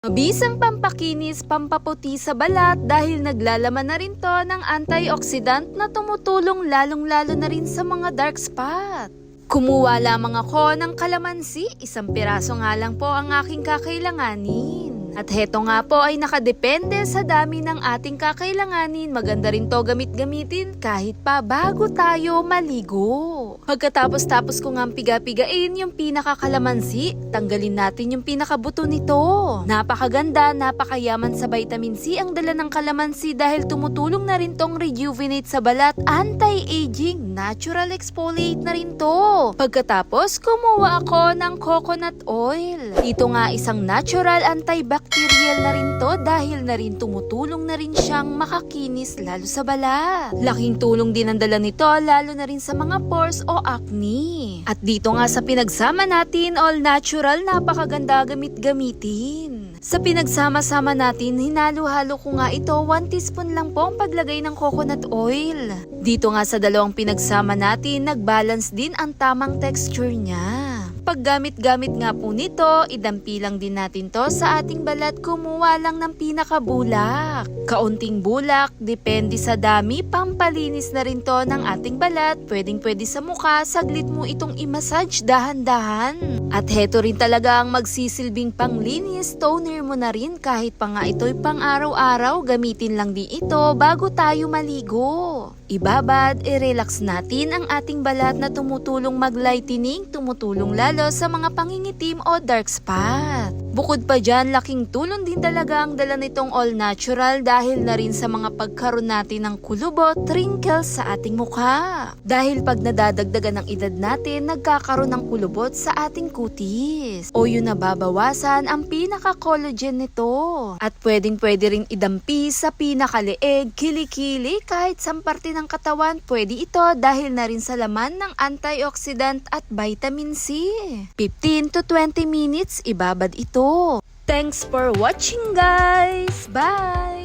Mabisang pampakinis, pampaputi sa balat dahil naglalaman na rin to ng antioxidant na tumutulong lalong-lalo na rin sa mga dark spot. Kumuha lamang ako ng kalamansi, 1 piraso nga lang po ang aking kakailanganin. At heto nga po ay nakadepende sa dami ng ating kakailanganin. Maganda rin to gamit-gamitin kahit pa bago tayo maligo. Pagkatapos ko nga piga-pigain yung pinakakalamansi, tanggalin natin yung pinakabuto nito. Napakaganda, napakayaman sa vitamin C ang dala ng kalamansi dahil tumutulong na rin tong rejuvenate sa balat, anti-aging, natural exfoliate na rin to. Pagkatapos, kumuha ako ng coconut oil. Ito nga isang natural antibacterial na rin to dahil na rin tumutulong na rin siyang makakinis lalo sa balat. Laking tulong din ang dala nito lalo na rin sa mga pores o acne. At dito nga sa pinagsama natin, all natural, napakaganda gamit-gamitin. Sa pinagsama-sama natin, hinalo-halo ko nga ito, 1 teaspoon lang po ang paglagay ng coconut oil. Dito nga sa dalawang pinagsama natin, nag-balance din ang tamang texture niya. Paggamit-gamit nga po nito, idampi lang din natin to sa ating balat, kumuha lang ng pinakabulak. Kaunting bulak, depende sa dami, pampalinis na rin to ng ating balat. Pwedeng-pwede sa mukha, saglit mo itong i-massage dahan-dahan. At heto rin talaga ang magsisilbing panglinis, toner mo na rin kahit pa nga ito'y pang araw-araw, gamitin lang din ito bago tayo maligo. Ibabad, i-relax natin ang ating balat na tumutulong mag-lightening, tumutulong lalo sa mga pangingitim o dark spot. Bukod pa dyan, laking tulong din talaga ang dala nitong all natural dahil na rin sa mga pagkaroon natin ng kulubot, wrinkles sa ating mukha. Dahil pag nadadagdagan ng edad natin, nagkakaroon ng kulubot sa ating kutis. O yun nababawasan ang pinaka-collagen nito. At pwedeng-pwede rin idampi sa pinakaleeg, kilikili, kahit sa parte ng katawan, pwede ito dahil na rin sa laman ng antioxidant at vitamin C. 15 to 20 minutes, ibabad ito. Thanks for watching guys! Bye!